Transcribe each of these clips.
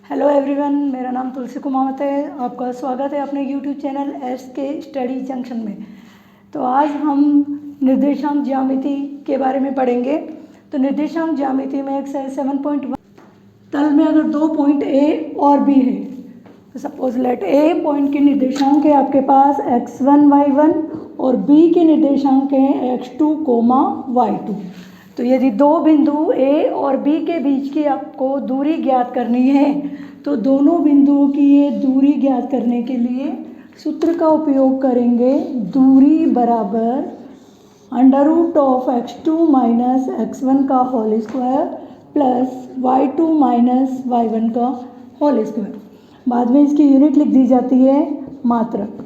Hello everyone, मेरा नाम तुलसी कुमावत है। आपका स्वागत है अपने यूट्यूब चैनल एस के स्टडी जंक्शन में। तो आज हम निर्देशांक ज्यामिति के बारे में पढ़ेंगे। तो निर्देशांक ज्यामिति में एक्सरसाइज 7.1 तल में अगर दो पॉइंट ए और बी है, तो सपोज लेट ए पॉइंट के निर्देशांक है आपके पास x1 y1 और बी के निर्देशांक हैं x2, y2। तो यदि दो बिंदु ए और बी के बीच की आपको दूरी ज्ञात करनी है, तो दोनों बिंदुओं की ये दूरी ज्ञात करने के लिए सूत्र का उपयोग करेंगे। दूरी बराबर √x2 माइनस x1 का whole square plus y2 minus y1 का होल स्क्वायर। बाद में इसकी यूनिट लिख दी जाती है मात्रक।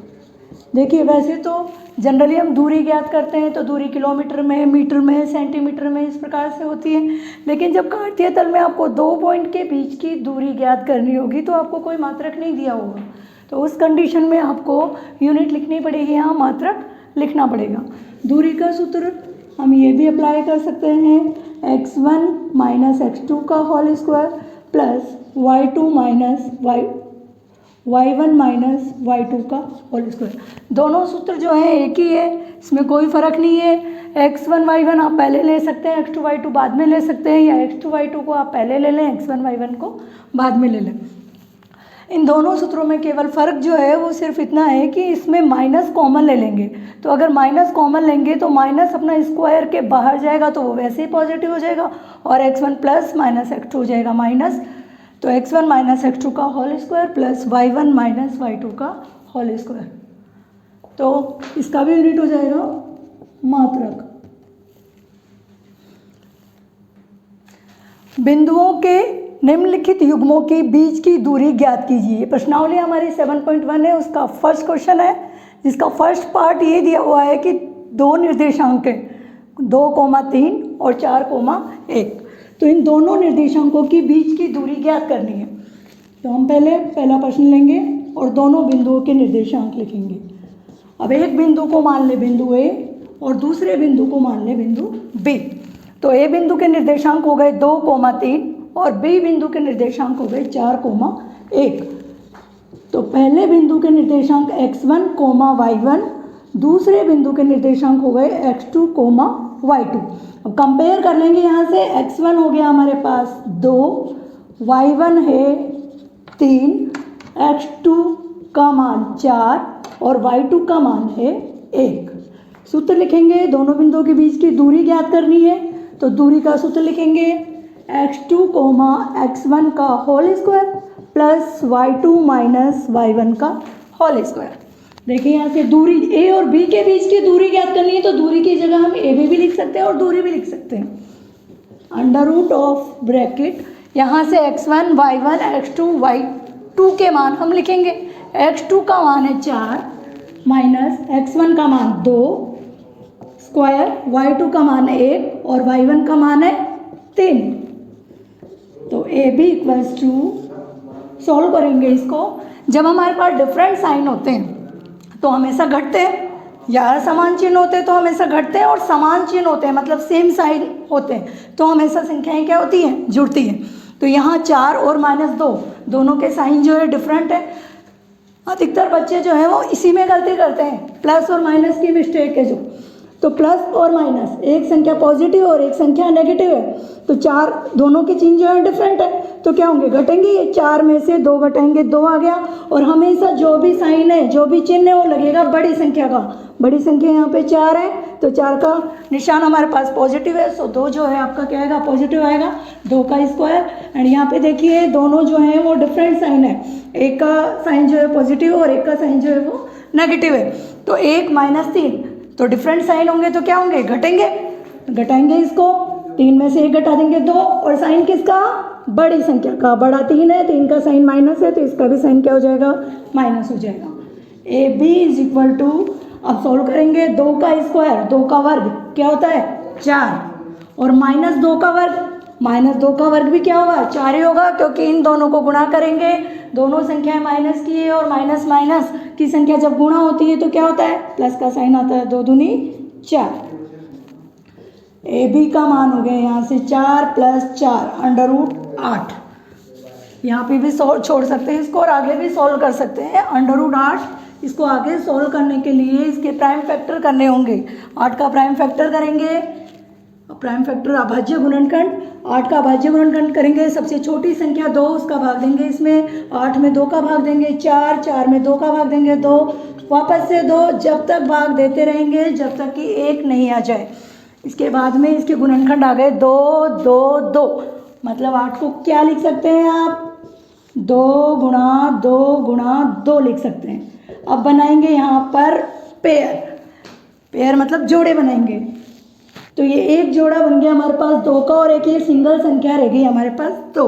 देखिए, वैसे तो जनरली हम दूरी ज्ञात करते हैं तो दूरी किलोमीटर में, मीटर में, सेंटीमीटर में इस प्रकार से होती है। लेकिन जब काटतीय तल में आपको दो पॉइंट के बीच की दूरी ज्ञात करनी होगी तो आपको कोई मात्रक नहीं दिया होगा, तो उस कंडीशन में आपको यूनिट लिखनी पड़ेगी, यहाँ मात्रक लिखना पड़ेगा। दूरी का सूत्र हम ये भी अप्लाई कर सकते हैं, x1 माइनस x2 का whole square plus y2 minus y1 minus y2 का होल स्क्वायर। दोनों सूत्र जो है एक ही है, इसमें कोई फ़र्क नहीं है। x1 y1 आप पहले ले सकते हैं, x2 y2 बाद में ले सकते हैं, या x2 y2 को आप पहले ले लें, x1 y1 को बाद में ले लें। इन दोनों सूत्रों में केवल फ़र्क जो है वो सिर्फ इतना है कि इसमें माइनस कॉमन ले लेंगे। तो अगर माइनस कॉमन लेंगे तो माइनस अपना स्क्वायर के बाहर जाएगा तो वो वैसे ही पॉजिटिव हो जाएगा, और x1 प्लस माइनस x2 हो जाएगा माइनस। तो x1 माइनस x2 का whole square plus y1 minus y2 का होल स्क्वायर। तो इसका भी यूनिट हो जाएगा मात्रक। बिंदुओं के निम्नलिखित युग्मों के बीच की दूरी ज्ञात कीजिए। प्रश्नावली हमारी 7.1 है, उसका फर्स्ट क्वेश्चन है, जिसका फर्स्ट पार्ट ये दिया हुआ है कि दो निर्देशांक हैं 2,3 और 4,1। तो इन दोनों निर्देशांकों के बीच की दूरी ज्ञात करनी है। तो हम पहला प्रश्न लेंगे और दोनों बिंदुओं के निर्देशांक लिखेंगे। अब एक बिंदु को मान ले बिंदु ए और दूसरे बिंदु को मान ले बिंदु बी। तो ए बिंदु के निर्देशांक हो गए 2,3 और बी बिंदु के निर्देशांक हो गए 4,1। तो पहले बिंदु के निर्देशांक x1, y1, दूसरे बिंदु के निर्देशांक हो गए x2, y2। अब कंपेयर कर लेंगे, यहाँ से x1 हो गया हमारे पास 2, y1 है 3, x2 का मान 4 और y2 का मान है 1। सूत्र लिखेंगे, दोनों बिंदुओं के बीच की दूरी ज्ञात करनी है। तो दूरी का सूत्र लिखेंगे x2, x1 का whole square plus y2 minus y1 का होल स्क्वायर। देखिए, यहाँ से दूरी ए और बी के बीच की दूरी ज्ञात करनी है, तो दूरी की जगह हम ए बी भी लिख सकते हैं और दूरी भी लिख सकते हैं। अंडर रूट ऑफ ब्रैकेट यहाँ से x1, y1, x2, y2 के मान हम लिखेंगे। x2 का मान है 4 माइनस x1 का मान 2 स्क्वायर, y2 का मान है 1 और y1 का मान है 3। तो A B equals to, solve करेंगे इसको। जब हमारे पास डिफरेंट साइन होते हैं तो हमेशा घटते हैं, या समान चिन्ह होते हैं तो हमेशा घटते हैं, और समान चिन्ह होते हैं मतलब सेम साइन होते हैं तो हमेशा संख्याएं क्या होती हैं, जुड़ती हैं। तो यहाँ 4 और -2 दोनों के साइन जो है डिफरेंट है। अधिकतर बच्चे जो हैं वो इसी में गलती करते हैं, प्लस और माइनस की मिस्टेक है जो। तो प्लस और माइनस, एक संख्या पॉजिटिव और एक संख्या नेगेटिव है, तो 4 दोनों के चिन्ह जो है डिफरेंट है, तो क्या होंगे, घटेंगे। ये 4 में से 2 घटेंगे, 2 आ गया। और हमेशा जो भी साइन है, जो भी चिन्ह है, वो लगेगा बड़ी संख्या का। बड़ी संख्या यहाँ पे 4 है, तो 4 का निशान हमारे पास पॉजिटिव है, सो 2 जो है आपका क्या आएगा, पॉजिटिव आएगा, 2 का स्क्वायर। एंड यहाँ पे देखिए दोनों जो हैं वो डिफरेंट साइन है, एक का साइन जो है पॉजिटिव और एक का साइन जो है वो नेगेटिव है। तो 1 - 3, तो डिफरेंट साइन होंगे तो क्या होंगे, घटेंगे। घटाएंगे इसको, 3 में से 1 घटा देंगे 2, और साइन किसका, बड़ी संख्या का। बड़ा 3 है, 3 का साइन माइनस है, तो इसका भी साइन क्या हो जाएगा, माइनस हो जाएगा। A B is equal to, अब सॉल्व करेंगे, 2 का स्क्वायर, 2 का वर्ग क्या होता है 4, और -2 का वर्ग, -2 का वर्ग भी क्या होगा, 4 ही होगा, क्योंकि इन दोनों को गुणा करेंगे। दोनों संख्याएं माइनस की है, और माइनस माइनस की संख्या जब गुणा होती है तो क्या होता है, प्लस का साइन आता है, 2 दूनी 4। ए बी का मान हो गया यहाँ से 4 + 4 √8। यहाँ पे भी छोड़ सकते हैं इसको और आगे भी सॉल्व कर सकते हैं। √8 इसको आगे सॉल्व करने के लिए इसके प्राइम फैक्टर करने होंगे। 8 का प्राइम फैक्टर करेंगे, प्राइम फैक्टर अभाज्य गुणनखंड, 8 का अभाज्य गुणनखंड करेंगे। सबसे छोटी संख्या 2 उसका भाग देंगे इसमें, 8 में 2 का भाग देंगे 4, 4 में 2 का भाग देंगे 2, वापस से 2, जब तक भाग देते रहेंगे जब तक कि 1 नहीं आ जाए। इसके बाद में इसके गुणनखंड आ गए 2, 2, 2, मतलब 8 को क्या लिख सकते हैं आप, 2 गुणा 2 गुणा 2 लिख सकते हैं। अब बनाएंगे यहाँ पर पेयर, पेयर मतलब जोड़े बनाएंगे। तो ये एक जोड़ा बन गया हमारे पास 2 का और एक ये सिंगल संख्या रह गई हमारे पास 2।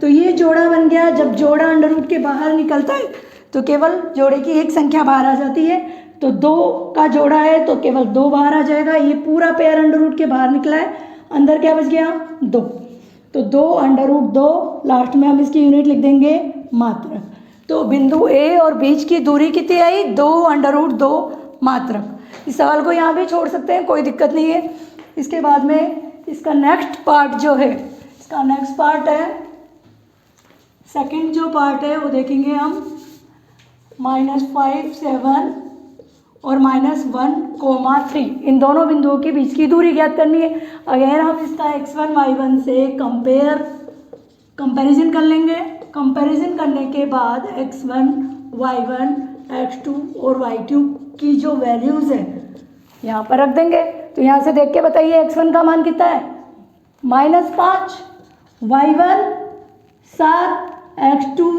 तो ये जोड़ा बन गया। जब जोड़ा अंडर के बाहर निकलता है तो केवल जोड़े की एक संख्या बाहर आ जाती है। तो 2 का जोड़ा है तो केवल 2 बाहर आ जाएगा। ये पूरा पेयर अंडर के बाहर निकला है, अंदर क्या बच गया 2। तो 2 √2, लास्ट में हम इसकी यूनिट लिख देंगे मात्रक। तो बिंदु ए और बीच की दूरी कितनी आई, 2 √2 मात्रक। इस सवाल को यहाँ भी छोड़ सकते हैं, कोई दिक्कत नहीं है। इसके बाद में इसका नेक्स्ट पार्ट जो है, इसका नेक्स्ट पार्ट है, सेकंड जो पार्ट है वो देखेंगे हम -5, 7 और -1, 3 इन दोनों बिंदुओं के बीच की दूरी ज्ञात करनी है। अगर हम इसका x1 y1 से कंपैरिजन कर लेंगे। कंपैरिजन करने के बाद x1 y1 x2 और y2 की जो वैल्यूज़ है यहाँ पर रख देंगे। तो यहाँ से देख के बताइए x1 का मान कितना है, -5, y1 7, x2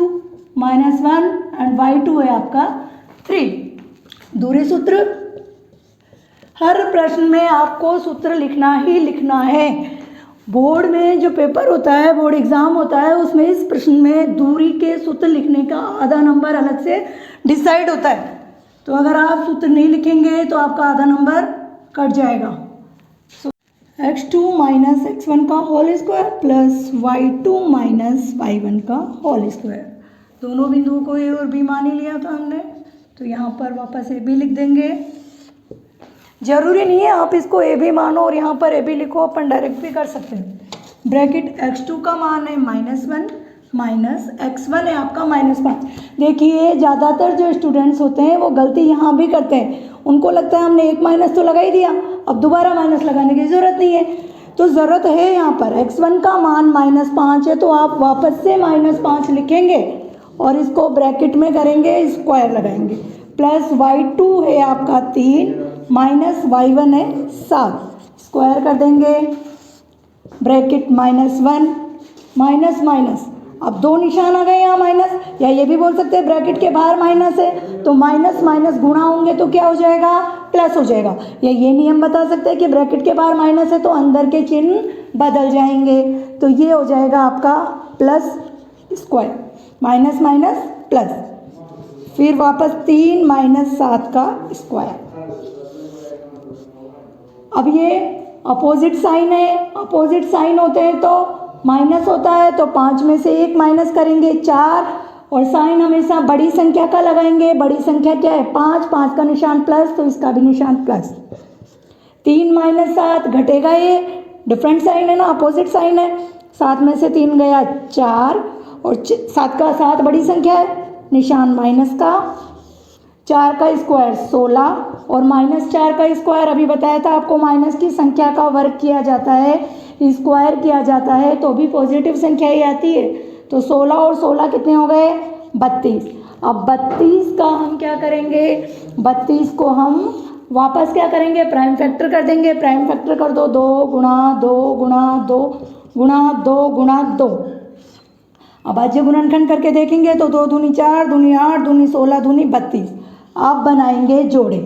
-1 एंड y2 है आपका 3। दूरी सूत्र, हर प्रश्न में आपको सूत्र लिखना ही लिखना है। बोर्ड में जो पेपर होता है, बोर्ड एग्जाम होता है, उसमें इस प्रश्न में दूरी के सूत्र लिखने का आधा नंबर अलग से डिसाइड होता है। तो अगर आप सूत्र नहीं लिखेंगे तो आपका आधा नंबर कट जाएगा। x2 - x1 का whole square plus y2 - y1 का होल स्क्वायर। दोनों बिंदुओं को ए और बी मान ही लिया था हमने, तो यहाँ पर वापस ए बी लिख देंगे। जरूरी नहीं है आप इसको ए बी मानो और यहाँ पर ए बी लिखो, अपन डायरेक्ट भी कर सकते हैं। ब्रैकेट x2 का मान है -1 माइनस x1 है आपका -5। देखिए ज़्यादातर जो स्टूडेंट्स होते हैं वो गलती यहाँ भी करते हैं, उनको लगता है हमने एक माइनस तो लगा ही दिया, अब दोबारा माइनस लगाने की ज़रूरत नहीं है। तो ज़रूरत है यहाँ पर x1 का मान -5 है तो आप वापस से -5 लिखेंगे और इसको ब्रैकेट में करेंगे, स्क्वायर लगाएंगे, प्लस y2 है आपका 3 माइनस y1 है 7, स्क्वायर कर देंगे, ब्रैकेट -1 माइनस माइनस, अब 2 निशान आ गए यहाँ माइनस, या ये भी बोल सकते हैं ब्रैकेट के बाहर माइनस है तो माइनस माइनस गुणा होंगे तो क्या हो जाएगा, प्लस हो जाएगा। या ये नियम बता सकते हैं कि ब्रैकेट के बाहर माइनस है तो अंदर के चिन्ह बदल जाएंगे, तो ये हो जाएगा आपका plus square, minus minus plus, फिर वापस 3 - 7 का स्क्वायर। अब ये अपोजिट साइन है, अपोजिट साइन होते हैं तो माइनस होता है तो 5 में से 1 माइनस करेंगे 4, और साइन हमेशा बड़ी संख्या का लगाएंगे। बड़ी संख्या क्या है 5, 5 का निशान प्लस तो इसका भी निशान प्लस। 3 - 7 घटेगा, ये डिफरेंट साइन है ना, अपोजिट साइन है, 7 में से 3 गया 4 और 7 का 7 बड़ी संख्या है, निशान माइनस का, 4 का स्क्वायर 16 और -4 का स्क्वायर अभी बताया था आपको, माइनस की संख्या का वर्ग किया जाता है, स्क्वायर किया जाता है तो भी पॉजिटिव संख्या ही आती है। तो 16 और 16 कितने हो गए 32। अब 32 का हम क्या करेंगे, 32 को हम वापस क्या करेंगे, प्राइम फैक्टर कर देंगे। प्राइम फैक्टर कर दो, 2 गुणा 2 गुणा 2 गुणा 2 गुणा 2। अब अभाज्य गुणनखंड करके देखेंगे तो 2 दूनी 4, दूनी 8, दूनी 16, दूनी 32। अब बनाएंगे जोड़े,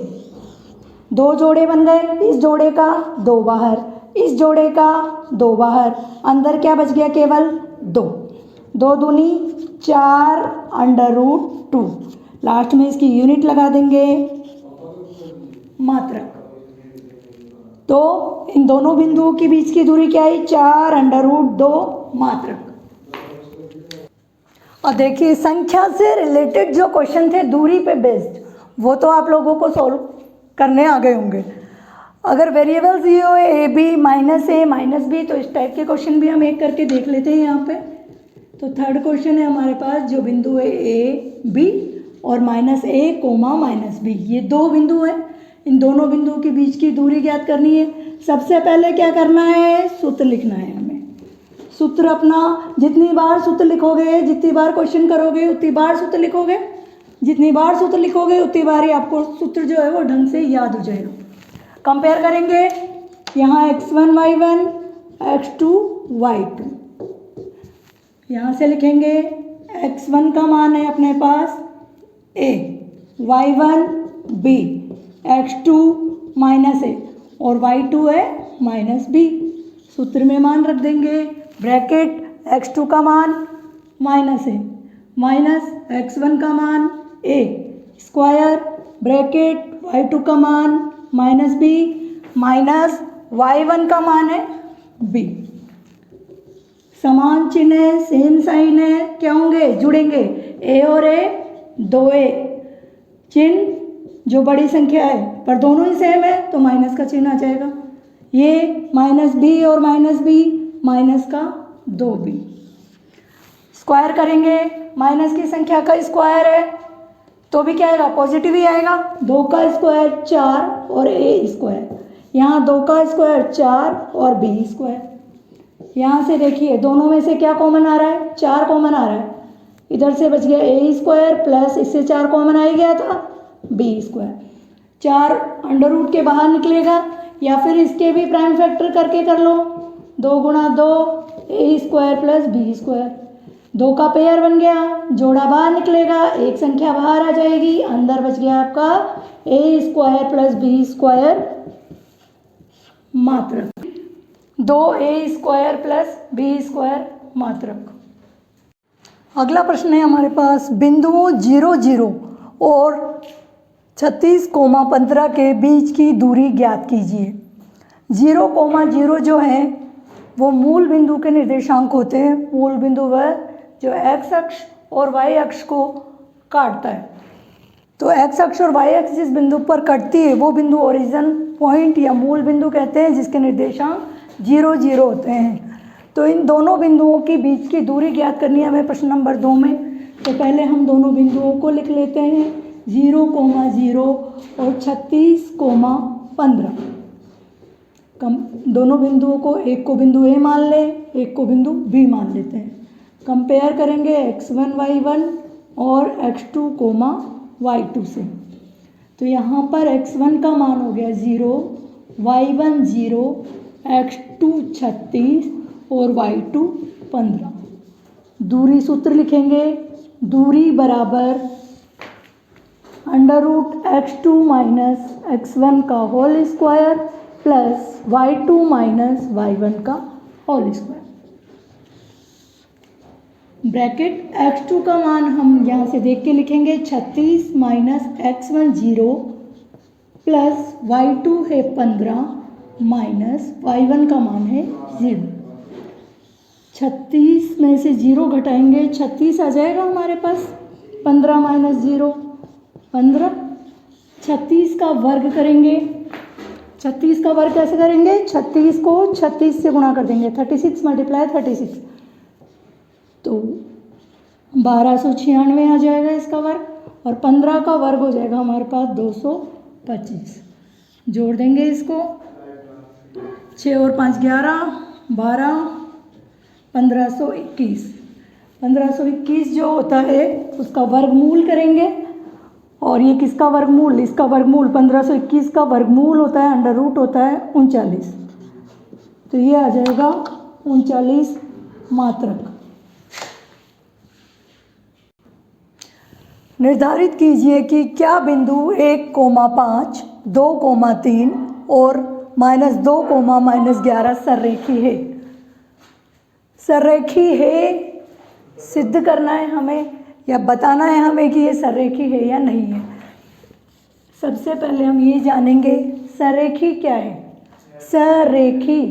2 जोड़े बन गए, इस जोड़े का 2 बाहर, इस जोड़े का 2 बाहर, अंदर क्या बच गया केवल 2, 2 दूनी 4 √2, लास्ट में इसकी यूनिट लगा देंगे मात्रक। तो इन दोनों बिंदुओं के बीच की दूरी क्या है 4 √2 मात्रक। और देखिए संख्या से रिलेटेड जो क्वेश्चन थे दूरी पे बेस्ड, वो तो आप लोगों को सॉल्व करने आ गए होंगे। अगर वेरिएबल्स ये हो ए बी -a -b, तो इस टाइप के क्वेश्चन भी हम एक करके देख लेते हैं यहाँ पे। तो थर्ड क्वेश्चन है हमारे पास, जो बिंदु है ए बी और -a, -b, ये दो बिंदु हैं। इन दोनों बिंदुओं के बीच की दूरी ज्ञात करनी है। सबसे पहले क्या करना है, सूत्र लिखना है हमें। सूत्र अपना, जितनी बार सूत्र लिखोगे, जितनी बार क्वेश्चन करोगे उतनी बार सूत्र लिखोगे, जितनी बार सूत्र लिखोगे उतनी बार ही आपको सूत्र जो है वो ढंग से याद हो जाएगा। कंपेयर करेंगे, यहाँ x1 y1 x2 y2, यहाँ से लिखेंगे x1 का मान है अपने पास a, y1 b, x2 -a और y2 है -b। सूत्र में मान रख देंगे, ब्रैकेट x2 का मान -a माइनस x1 का मान a स्क्वायर, ब्रैकेट y2 का मान -b माइनस y1 का मान है b। समान चिन्ह है, सेम साइन है, क्या होंगे, जुड़ेंगे। a और a 2a, चिन्ह जो बड़ी संख्या है पर दोनों ही सेम है तो माइनस का चिन्ह आ जाएगा। ये -b और -b, माइनस का 2b। स्क्वायर करेंगे, माइनस की संख्या का स्क्वायर है तो भी क्या आएगा, पॉजिटिव ही आएगा। 2 का स्क्वायर 4 और a स्क्वायर, यहाँ 2 का स्क्वायर 4 और b स्क्वायर। यहाँ से देखिए दोनों में से क्या कॉमन आ रहा है, 4 कॉमन आ रहा है। इधर से बच गया a स्क्वायर प्लस इससे 4 कॉमन आ ही गया था b स्क्वायर। 4 अंडर रूट के बाहर निकलेगा या फिर इसके भी प्राइम फैक्टर करके कर लो, 2 गुणा 2 a square plus b square. 2 का पेयर बन गया, जोड़ा बाहर निकलेगा, एक संख्या बाहर आ जाएगी, अंदर बच गया आपका a square plus b square मात्रक, 2a square plus b square मात्रक। अगला प्रश्न है हमारे पास, बिंदुओं 0 0 और 36,15 के बीच की दूरी ज्ञात कीजिए। 0,0 जो है वो मूल बिंदु के निर्देशांक होते हैं। मूल बिंदु वह जो x अक्ष और y अक्ष को काटता है। तो x अक्ष और y अक्ष जिस बिंदु पर कटती है वो बिंदु ओरिजिन पॉइंट या मूल बिंदु कहते हैं, जिसके निर्देशांक 0 0 होते हैं। तो इन दोनों बिंदुओं के बीच की दूरी ज्ञात करनी है हमें प्रश्न नंबर 2 में। तो पहले हम दोनों बिंदुओं को लिख लेते हैं, 0,0 और 36,15। दोनों बिंदुओं को, एक को बिंदु A मान लें, एक को बिंदु B मान लेते हैं। कंपेयर करेंगे x1 y1 और x2 y2 से। तो यहाँ पर x1 का मान हो गया 0, y1 0, x2 36 और y2 15। दूरी सूत्र लिखेंगे, दूरी बराबर √x2 माइनस x1 का whole square plus y2 minus y1 का होल स्क्वायर। ब्रैकेट x2 का मान हम यहाँ से देख के लिखेंगे, 36 माइनस x1 0 प्लस y2 है 15 माइनस y1 का मान है 0। 36 में से 0 घटाएंगे, 36 आ जाएगा हमारे पास। 15 माइनस 0 15। 36 का वर्ग करेंगे, 36 का वर्ग कैसे करेंगे, 36 को 36 से गुणा कर देंगे, 36 मल्टीप्लाई 36, तो 1296 आ जाएगा इसका वर्ग। और 15 का वर्ग हो जाएगा हमारे पास 225। जोड़ देंगे इसको, 6 और 5 11, 12, 1521। 1521 जो होता है उसका वर्गमूल करेंगे। और ये किसका वर्गमूल, इसका वर्गमूल 1521 का वर्गमूल होता है, अंडर रूट होता है 39। तो ये आ जाएगा 39 मात्रक। निर्धारित कीजिए कि क्या बिंदु 1,5, 2,3 और -2, -11 सररेखी है। सररेखी है सिद्ध करना है हमें या बताना है हमें कि ये सररेखी है या नहीं है। सबसे पहले हम ये जानेंगे सररेखी क्या है। सररेखी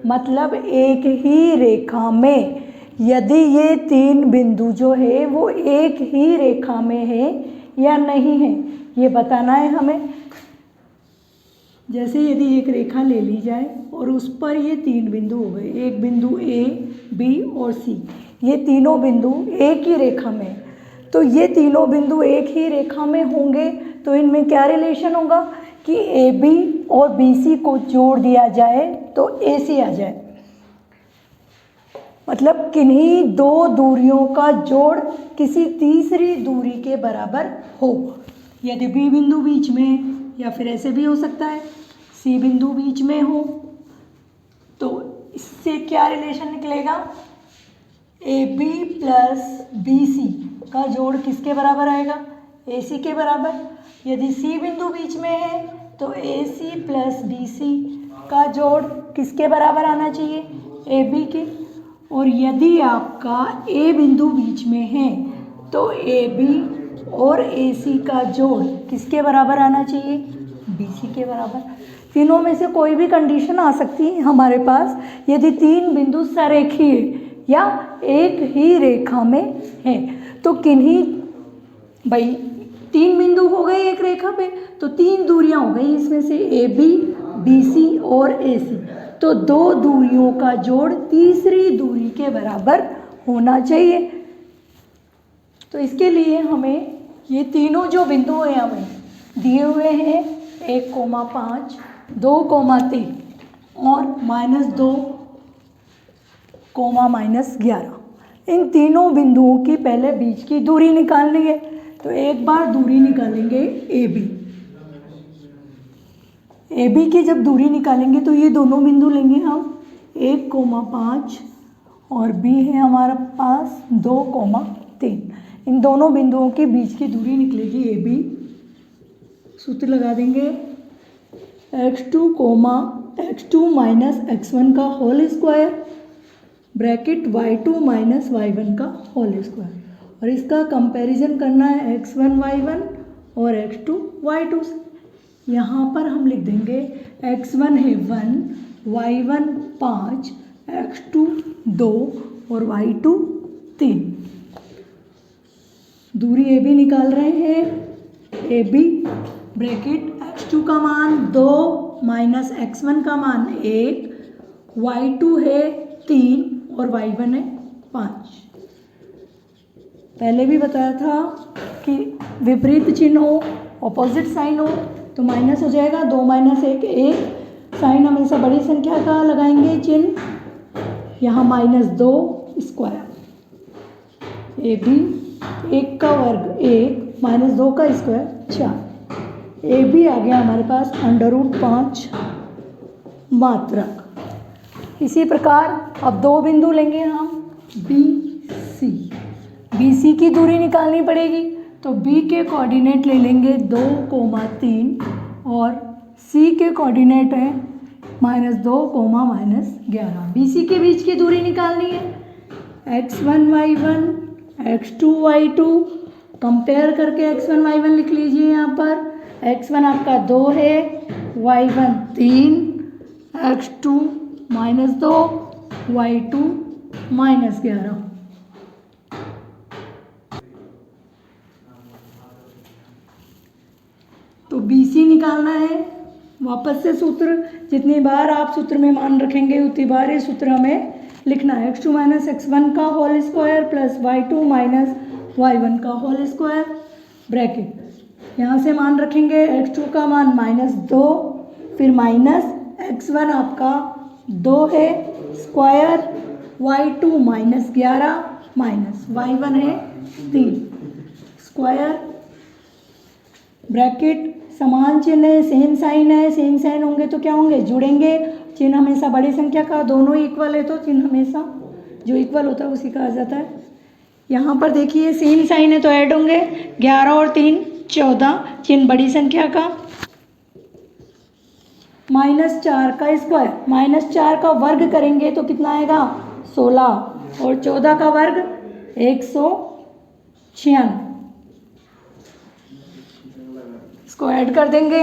मतलब एक ही रेखा में यदि ये 3 बिंदु जो है वो एक ही रेखा में है या नहीं है, ये बताना है हमें। जैसे यदि एक रेखा ले ली जाए और उस पर ये 3 बिंदु हो गए, एक बिंदु A, B और C। ये तीनों बिंदु एक ही रेखा में हैं। तो ये तीनों बिंदु एक ही रेखा में होंगे तो इनमें क्या रिलेशन होगा कि ए बी और बी सी को जोड़ दिया जाए तो ए सी आ जाए। मतलब किन्हीं दो दूरियों का जोड़ किसी तीसरी दूरी के बराबर हो। यदि बी बिंदु बीच में, या फिर ऐसे भी हो सकता है सी बिंदु बीच में हो, तो इससे क्या रिलेशन निकलेगा, A B plus B C का जोड़ किसके बराबर आएगा, ए सी के बराबर। यदि सी बिंदु बीच में है तो A C plus B C का जोड़ किसके बराबर आना चाहिए, ए बी के। और यदि आपका ए बिंदु बीच में है तो ए बी और ए सी का जोड़ किसके बराबर आना चाहिए, बी सी के बराबर। तीनों में से कोई भी कंडीशन आ सकती है हमारे पास, यदि तीन बिंदु सरेखीय या एक ही रेखा में है। तो किन्हीं, भाई तीन बिंदु हो गए एक रेखा पे तो तीन दूरियां हो गई इसमें से, ए बी, बी सी और ए सी। तो दो दूरियों का जोड़ तीसरी दूरी के बराबर होना चाहिए। तो इसके लिए हमें ये तीनों जो बिंदु हैं हमें दिए हुए हैं 1,5, 2,3 और -2, -11। इन तीनों बिंदुओं की पहले बीच की दूरी निकालनी है। तो एक बार दूरी निकालेंगे ए बी। ए बी की जब दूरी निकालेंगे तो ये दोनों बिंदु लेंगे हम 1,5 और बी है हमारा पास 2,3। इन दोनों बिंदुओं के बीच की दूरी निकलेगी ए बी। सूत्र लगा देंगे x2 माइनस x1 का whole square bracket y2 minus y1 का होल स्क्वायर। और इसका कंपैरिजन करना है x1 y1 और x2 y2 से। यहाँ पर हम लिख देंगे x1 है 1, y1 5, x2 2 और y2 3। दूरी ए बी निकाल रहे हैं, ए बी ब्रैकेट x2 का मान 2 माइनस x1 का मान 1, y2 है 3 और y1 है 5। पहले भी बताया था कि विपरीत चिन्ह हो, ऑपोजिट साइन हो तो माइनस हो जाएगा, 2 माइनस 1 1। साइन हमेशा बड़ी संख्या का लगाएंगे चिन्ह, यहाँ -2 स्क्वायर। ए बी 1 का वर्ग 1 -2 का स्क्वायर 4। ए बी आ गया हमारे पास √5 मात्रक। इसी प्रकार अब दो बिंदु लेंगे हम बी सी। बी सी की दूरी निकालनी पड़ेगी तो बी के कोऑर्डिनेट ले लेंगे 2,3 और सी के कोऑर्डिनेट है -2, -11। बी सी के बीच की दूरी निकालनी है x1 y1 x2 y2। Compare करके x1 y1 लिख लीजिए। यहाँ पर x1 आपका 2 है, y1 3, x2 -2, y2 -11। तो बी सी निकालना है। वापस से सूत्र, जितनी बार आप सूत्र में मान रखेंगे उतनी बार ये सूत्र हमें लिखना है। x2 माइनस x1 का whole square plus y2 minus y1 का होल स्क्वायर ब्रैकेट। यहाँ से मान रखेंगे x2 का मान -2, फिर माइनस x1 आपका 2 है स्क्वायर, y2 -11 माइनस y1 है 3 स्क्वायर ब्रैकेट। समान चिन्ह है, सेम साइन है, सेम साइन होंगे तो क्या होंगे, जुड़ेंगे। चिन्ह हमेशा बड़ी संख्या का, दोनों इक्वल है तो चिन्ह हमेशा जो इक्वल होता है उसी का आ जाता है। यहाँ पर देखिए सेम साइन है तो ऐड होंगे, 11 और 3 14, चिन्ह बड़ी संख्या का। -4 का स्क्वायर, -4 का वर्ग करेंगे तो कितना आएगा 16 और 14 का वर्ग 196। इसको ऐड कर देंगे,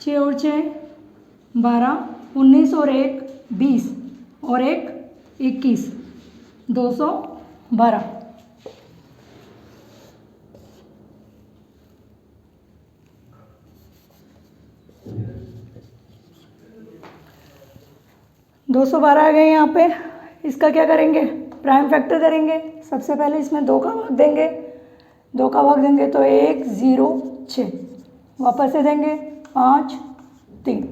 6 और 6 12, 19 और 1 20 और 1 21, 212। आ गए यहाँ पे। इसका क्या करेंगे, प्राइम फैक्टर करेंगे। सबसे पहले इसमें 2 का भाग देंगे, 2 का भाग देंगे तो 1 0 6, वापस से देंगे 5 3।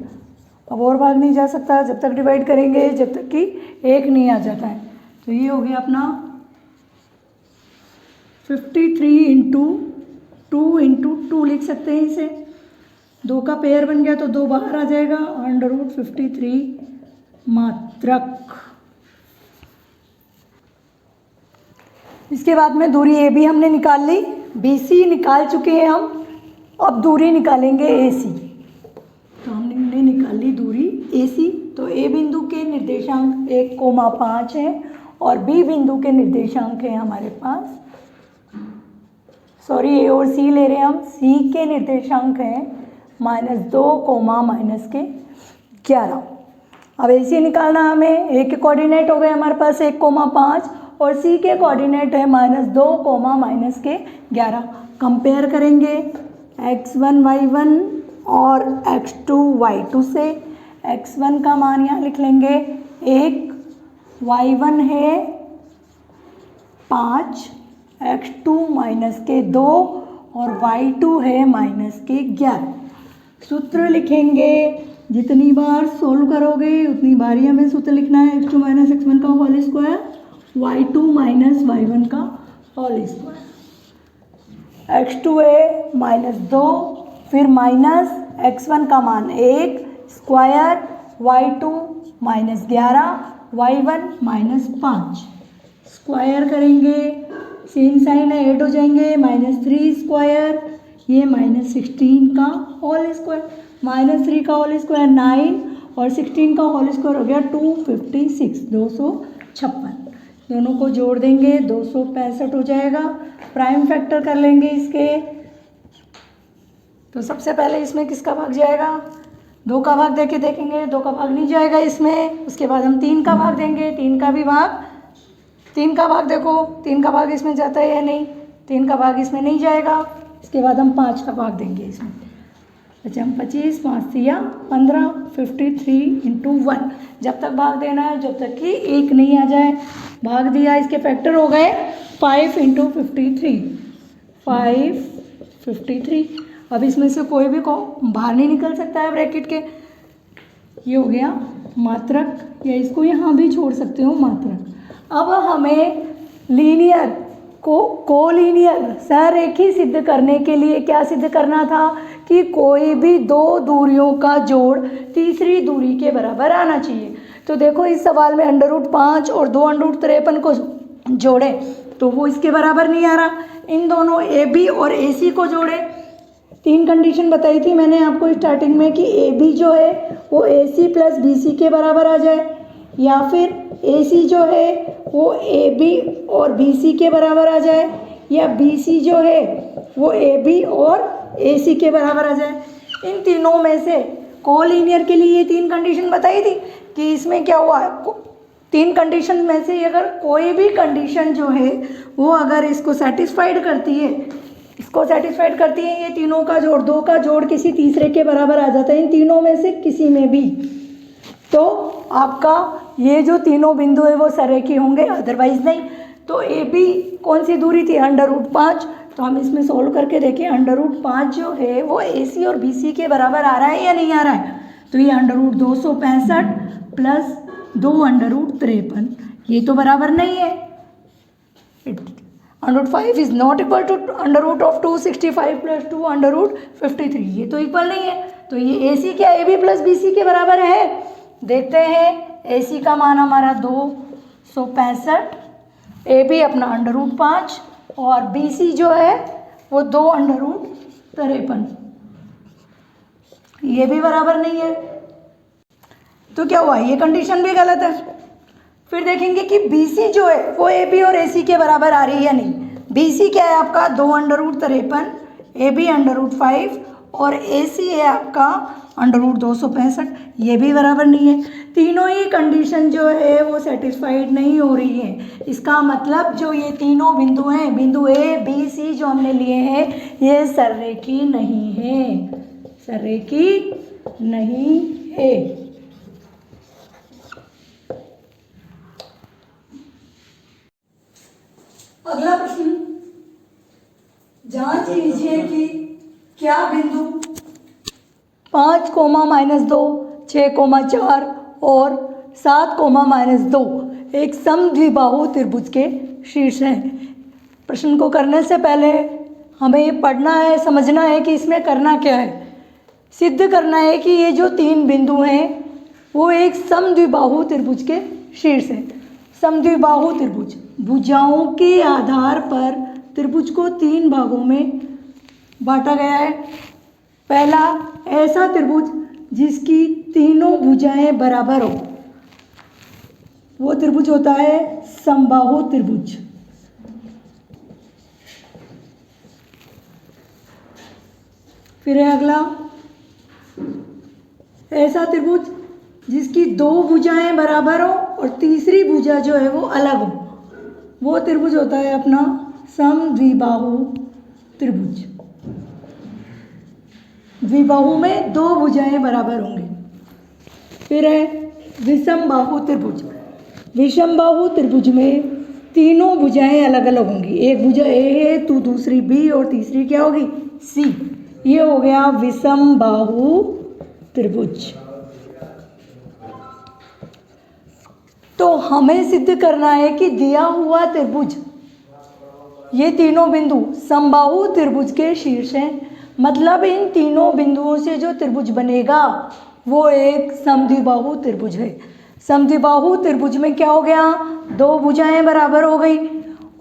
अब और भाग नहीं जा सकता जब तक डिवाइड करेंगे जब तक कि 1 नहीं आ जाता है। तो ये हो गया अपना 53 इंटू 2 लिख सकते हैं इसे। 2 का पेयर बन गया तो 2 बाहर आ जाएगा, √53 मात्रक। इसके बाद में दूरी ए बी हमने निकाल ली, बी सी निकाल चुके हैं हम। अब दूरी निकालेंगे ए सी। तो हमने निकाल ली दूरी ए सी। तो ए बिंदु के निर्देशांक 1,5 हैं और बी बिंदु के निर्देशांक है हमारे पास, सॉरी ए और सी ले रहे हैं हम, सी के निर्देशांक हैं -2, -11। अब ए सी निकालना हमें, ए के कोऑर्डिनेट हो गए हमारे पास 1,5 और सी के कोऑर्डिनेट है -2, -11। कंपेयर करेंगे x1 y1 और x2 y2 से। x1 का मान यहाँ लिख लेंगे 1, y1 है 5, x2 -2 और y2 है -11। सूत्र लिखेंगे, जितनी बार सोल्व करोगे उतनी बार ही हमें सूत्र लिखना है। x2 - x1 का होल स्क्वायर, y2 - y1 का होल स्क्वायर। x2 है -2, फिर माइनस x1 का मान 1 स्क्वायर, y2 -11, y1 -5 स्क्वायर करेंगे, सेम साइन है ऐड हो जाएंगे, -3 स्क्वायर, ये -16 का होल स्क्वायर, -3 का होल स्क्वायर 9 और 16 का होल स्क्वायर हो गया 256, 256। दोनों को जोड़ देंगे 265 हो जाएगा। प्राइम फैक्टर कर लेंगे इसके। तो सबसे पहले इसमें किसका भाग जाएगा, 2 का भाग देके देखेंगे, 2 का भाग नहीं जाएगा इसमें। उसके बाद हम 3 का भाग देंगे, 3 का भी भाग, 3 का भाग देखो 3 का भाग इसमें जाता है या नहीं, 3 का भाग इसमें नहीं जाएगा। इसके बाद हम 5 का भाग देंगे इसमें। अच्छा हम 25, 5 या 15, 53 इंटू 1 जब तक भाग देना है जब तक कि 1 नहीं आ जाए। भाग दिया, इसके फैक्टर हो गए 5 इंटू 53, 553। अब इसमें से कोई भी को बाहर नहीं निकल सकता है ब्रैकेट के। ये हो गया मात्रक, या इसको यहाँ भी छोड़ सकते हो मात्रक। अब हमें लीनियर कोलीनियर सहरेखी सिद्ध करने के लिए क्या सिद्ध करना था कि कोई भी 2 दूरियों का जोड़ तीसरी दूरी के बराबर आना चाहिए। तो देखो इस सवाल में √5 और 2 √53 को जोड़े तो वो इसके बराबर नहीं आ रहा। इन दोनों ए बी और ए सी को जोड़े, 3 कंडीशन बताई थी मैंने आपको स्टार्टिंग में कि ए बी जो है वो ए सी प्लस बी सी के बराबर आ जाए, या फिर ए सी जो है वो ए बी और बी सी के बराबर आ जाए, या बी सी जो है वो ए बी और ए सी के बराबर आ जाए। इन तीनों में से कोलीनियर के लिए ये 3 कंडीशन बताई थी कि इसमें क्या हुआ, 3 कंडीशन में से अगर कोई भी कंडीशन जो है वो अगर इसको सेटिस्फाइड करती है, इसको सेटिस्फाइड करती है, ये तीनों का जोड़, 2 का जोड़ किसी तीसरे के बराबर आ जाता है इन तीनों में से किसी में भी, तो आपका ये जो तीनों बिंदु है वो सरेखी होंगे, अदरवाइज नहीं। तो ए बी कौन सी दूरी थी, √5। तो हम इसमें सोल्व करके देखें √5 जो है वो ए सी और बी सी के बराबर आ रहा है या नहीं आ रहा है। तो ये √265 प्लस 2 √53 ये तो बराबर नहीं है। √5 is not equal to √265 plus 2 √53, ये तो इक्वल नहीं है। तो ये ए सी क्या A B plus B C के बराबर है, देखते हैं। ए सी का मान हमारा 265, ए बी अपना √5 और बी सी जो है वो 2 √53, ये भी बराबर नहीं है। तो क्या हुआ, ये कंडीशन भी गलत है। फिर देखेंगे कि बी सी जो है वो ए बी और ए सी के बराबर आ रही है या नहीं। बी सी क्या है आपका 2 √53, ए बी √5 और ए सी है आपका √265, ये भी बराबर नहीं है। तीनों ही कंडीशन जो है वो सेटिस्फाइड नहीं हो रही है। इसका मतलब जो ये तीनों बिंदु हैं, बिंदु ए बी सी जो हमने लिए हैं, ये सररेखी नहीं है, सररेखी नहीं है। अगला प्रश्न, जांच कीजिए कि क्या बिंदु 5 कोमा -2, 6 कोमा 4 और 7 कोमा -2 एक समद्विबाहु त्रिभुज के शीर्ष हैं। प्रश्न को करने से पहले हमें ये पढ़ना है, समझना है कि इसमें करना क्या है। सिद्ध करना है कि ये जो 3 बिंदु हैं वो एक समद्विबाहु त्रिभुज के शीर्ष हैं। समद्विबाहु त्रिभुज, भुजाओं के आधार पर त्रिभुज को 3 भागों में बांटा गया है। पहला, ऐसा त्रिभुज जिसकी तीनों भुजाएं बराबर हो, वो त्रिभुज होता है समबाहु त्रिभुज। फिर है अगला, ऐसा त्रिभुज जिसकी 2 भुजाएं बराबर हो और तीसरी भुजा जो है वो अलग हो, वो त्रिभुज होता है अपना समद्विबाहु त्रिभुज। द्विबाहु में 2 भुजाएं बराबर होंगी। फिर है विषमबाहु त्रिभुज। विषमबाहु त्रिभुज में तीनों भुजाएं अलग अलग होंगी, एक भुजा ए है तो दूसरी बी और तीसरी क्या होगी, सी। ये हो गया विषमबाहु त्रिभुज। तो हमें सिद्ध करना है कि दिया हुआ त्रिभुज, ये तीनों बिंदु समबाहु त्रिभुज के शीर्ष हैं। मतलब इन तीनों बिंदुओं से जो त्रिभुज बनेगा वो एक समद्विबाहु त्रिभुज है। समद्विबाहु त्रिभुज में क्या हो गया, 2 भुजाएं बराबर हो गई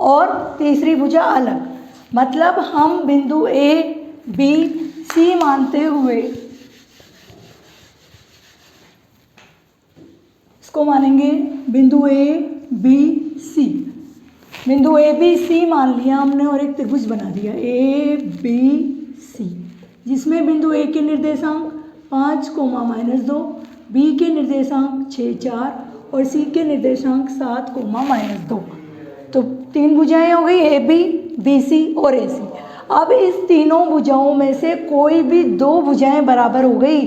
और तीसरी भुजा अलग। मतलब हम बिंदु ए बी सी मानते हुए इसको मानेंगे बिंदु ए बी सी। बिंदु ए बी सी मान लिया हमने और एक त्रिभुज बना दिया ए बी सी, जिसमें बिंदु ए के निर्देशांक 5 कोमा -2, बी के निर्देशांक 6 4 और सी के निर्देशांक 7 कोमा -2। तो 3 भुजाएं हो गई ए बी बी सी और ए सी। अब इस तीनों भुजाओं में से कोई भी 2 भुजाएं बराबर हो गई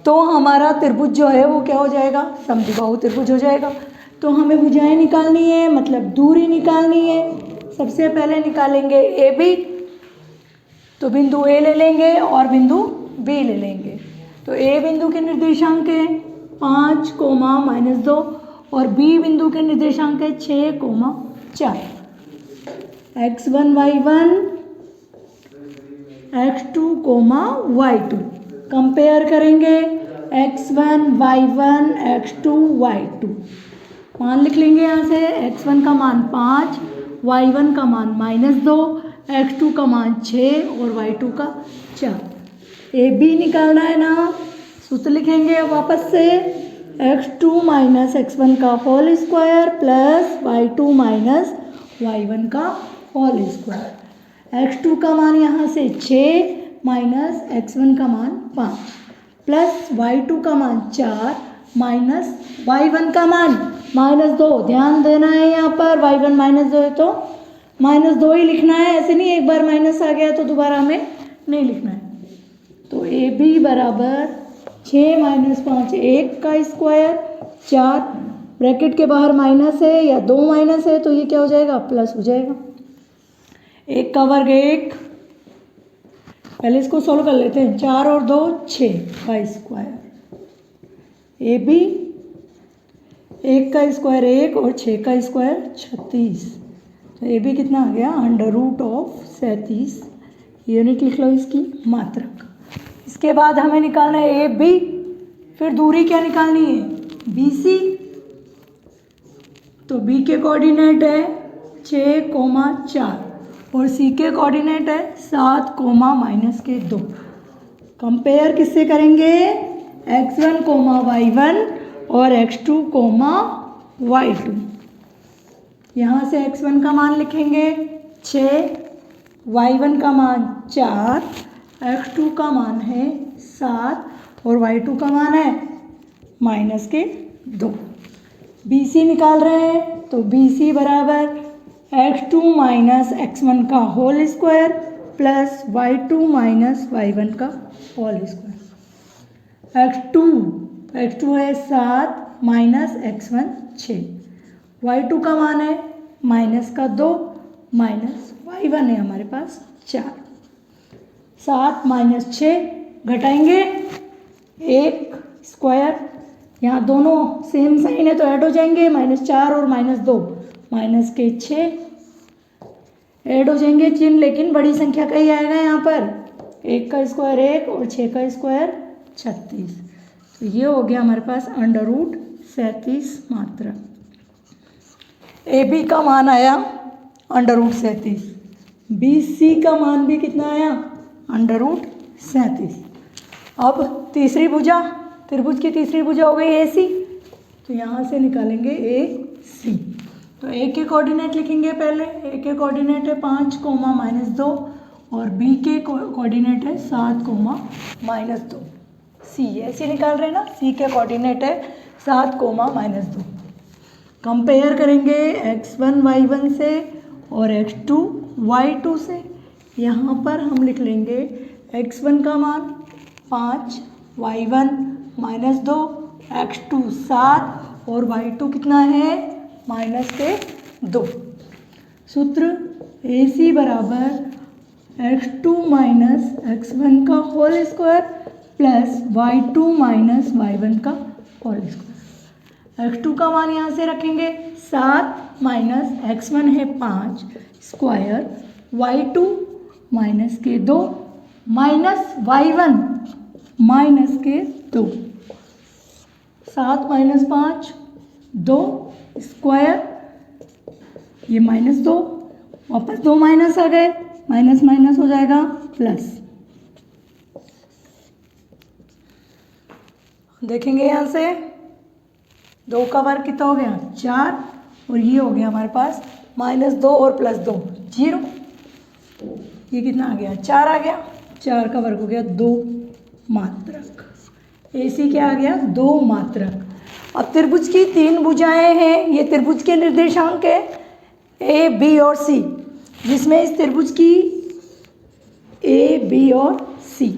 तो हमारा त्रिभुज जो है वो क्या हो जाएगा, समद्विबाहु त्रिभुज हो जाएगा। तो हमें भुजाएं निकालनी है, मतलब दूरी निकालनी है। सबसे पहले निकालेंगे ए बी, तो बिंदु ए ले लेंगे और बिंदु बी ले लेंगे। तो ए बिंदु के निर्देशांक है 5 कोमा -2 और बी बिंदु के निर्देशांक है 6 coma 4। x1 y1 x2 comma y2 compare करेंगे x1 y1 x2 y2। मान लिख लेंगे यहाँ से, x1 का मान 5, y1 का मान -2, x2 का मान 6 और y2 का 4। ए बी निकालना है ना, सूत्र लिखेंगे वापस से x2 - x1 का whole square plus y2 - y1 का होल स्क्वायर। x2 का मान यहाँ से 6 माइनस x1 का मान 5 प्लस y2 का मान 4 माइनस y1 का मान -2। ध्यान देना है यहाँ पर, y1 -2 है तो -2 ही लिखना है, ऐसे नहीं एक बार माइनस आ गया तो दोबारा हमें नहीं लिखना है। तो ए बी बराबर 6 - 5 1 का स्क्वायर 4, ब्रैकेट के बाहर माइनस है या 2 माइनस है तो ये क्या हो जाएगा, प्लस हो जाएगा। 1 का वर्ग 1, पहले इसको सोल्व कर लेते हैं। 4 और 2 6 का स्क्वायर। ए बी 1 का स्क्वायर 1 और 6 का स्क्वायर 36। तो ए बी कितना आ गया, √37 यूनिट लिख लो इसकी, मात्रक। इसके बाद हमें निकालना है ए बी, फिर दूरी क्या निकालनी है, बी सी। तो बी के कोऑर्डिनेट है 6 कोमा 4 और सी के कोऑर्डिनेट है 7 कोमा -2। कंपेयर किससे करेंगे, x1 कोमा y1 और x2 कोमा y2। यहाँ से x1 का मान लिखेंगे 6, y1 का मान 4, x2 का मान है 7 और y2 का मान है -2। BC निकाल रहे हैं तो BC बराबर x2 - x1 का whole square plus y2 - y1 का होल स्क्वायर। x2 है 7 - x1 6, y2 का मान है -2 माइनस y1 है हमारे पास 4। 7 - 6 घटाएंगे 1 स्क्वायर, यहाँ दोनों सेम साइन है तो ऐड हो जाएंगे, -4 और -2 -6 ऐड हो जाएंगे चिन्ह, लेकिन बड़ी संख्या का ही आएगा यहाँ पर। 1 का स्क्वायर 1 और 6 का स्क्वायर 36। तो ये हो गया हमारे पास √37 मात्रा। ए बी का मान आया √37, बी सी का मान भी कितना आया √37। अब तीसरी भुजा, त्रिभुज की तीसरी भुजा हो गई ए सी, तो यहाँ से निकालेंगे ए सी। तो ए के कोऑर्डिनेट लिखेंगे पहले, ए के कोऑर्डिनेट है 5, -2 और बी के कोऑर्डिनेट है 7, -2। सी ऐसे निकाल रहे हैं ना, सी के कोऑर्डिनेट है 7, -2। कंपेयर करेंगे x1 y1 से और x2 y2 से। यहाँ पर हम लिख लेंगे x1 का मान 5, y1 -2, x2 7 और y2 कितना है -2। सूत्र AC बराबर x2 - x1 का whole square plus y2 - y1 का होल स्क्वायर। x2 का मान यहाँ से रखेंगे 7 - x1 है 5 square, y2 -2 minus y1 -2। 7 - 5 2 square, ये -2 वापस 2 माइनस आ गए, माइनस माइनस हो जाएगा प्लस। देखेंगे यहाँ से 2 का वर्ग कितना हो गया 4 और ये हो गया हमारे पास -2 और +2 0। ये कितना आ गया 4 आ गया, 4 का वर्ग हो गया 2 मात्रक। AC क्या आ गया 2 मात्रक। अब त्रिभुज की 3 भुजाएं हैं, ये त्रिभुज के निर्देशांक है A, B और C, जिसमें इस त्रिभुज की A, B और C।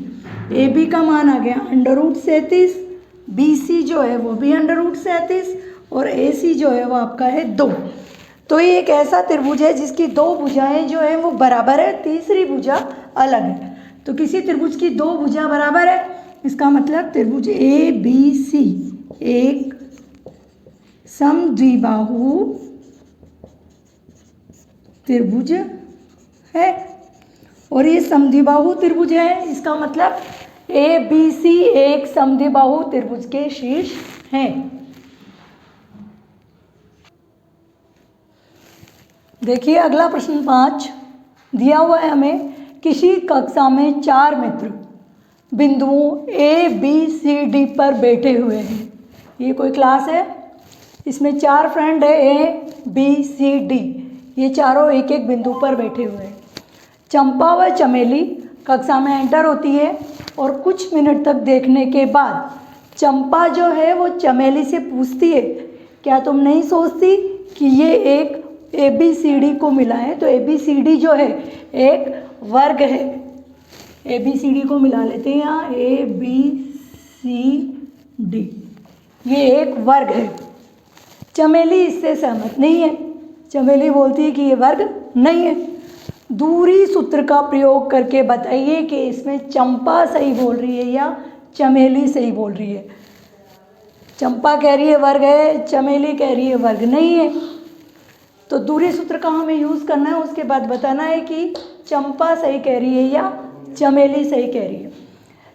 AB का मान आ गया √37, BC जो है वो भी √37 और AC जो है वो आपका है 2। तो ये एक ऐसा त्रिभुज है जिसकी 2 भुजाएं जो है वो बराबर है, तीसरी भुजा अलग है। तो किसी त्रिभुज की 2 भुजा बराबर है, इसका मतलब त्रिभुज ABC एक समद्विबाहु त्रिभुज है। और ये समद्विबाहु त्रिभुज है, इसका मतलब ABC एक समद्विबाहु त्रिभुज के शीर्ष हैं। देखिए अगला प्रश्न 5 दिया हुआ है हमें, किसी कक्षा में 4 मित्र बिंदुओं A, B, C, D पर बैठे हुए हैं। ये कोई क्लास है, इसमें 4 फ्रेंड है A, B, C, D, ये चारों एक एक बिंदु पर बैठे हुए हैं। चंपा व चमेली कक्षा में एंटर होती है और कुछ मिनट तक देखने के बाद चंपा जो है वो चमेली से पूछती है, क्या तुम नहीं सोचती कि ये एक ABCD को मिला है? तो ABCD जो है एक वर्ग है, ABCD को मिला लेते हैं यहाँ ABCD, ये एक वर्ग है। चमेली इससे सहमत नहीं है, चमेली बोलती है कि ये वर्ग नहीं है। दूरी सूत्र का प्रयोग करके बताइए कि इसमें चंपा सही बोल रही है या चमेली सही बोल रही है। चंपा कह रही है वर्ग है, चमेली कह रही है वर्ग नहीं है। तो दूरी सूत्र का हमें यूज़ करना है, उसके बाद बताना है कि चंपा सही कह रही है या चमेली सही कह रही है।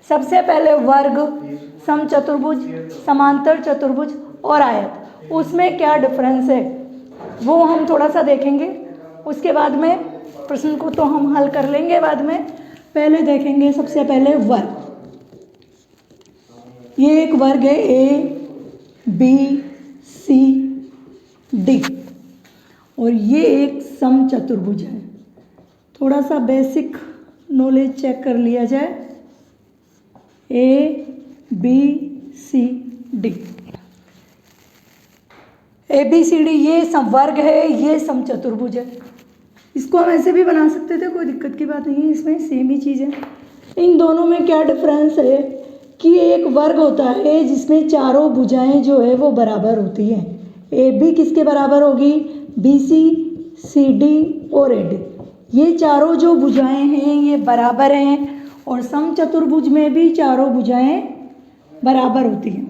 सबसे पहले वर्ग, समचतुर्भुज, समांतर चतुर्भुज और आयत, उसमें क्या डिफरेंस है वो हम थोड़ा सा देखेंगे। उसके बाद में प्रश्न को तो हम हल कर लेंगे बाद में। पहले देखेंगे सबसे पहले वर्ग। ये एक वर्ग है ABCD और ये एक समचतुर्भुज है। थोड़ा सा बेसिक नॉलेज चेक कर लिया जाए। ABCD, ABCD ये वर्ग है, ये समचतुर्भुज है। इसको हम ऐसे भी बना सकते थे, कोई दिक्कत की बात नहीं है, इसमें सेम ही चीज़ है। इन दोनों में क्या डिफरेंस है कि एक वर्ग होता है जिसमें चारों भुजाएं जो है वो बराबर होती हैं। AB किसके बराबर होगी? BC सी डी और ए डी, ये चारों जो भुजाएं हैं ये बराबर हैं और समचतुर्भुज में भी चारों भुजाएं बराबर होती हैं।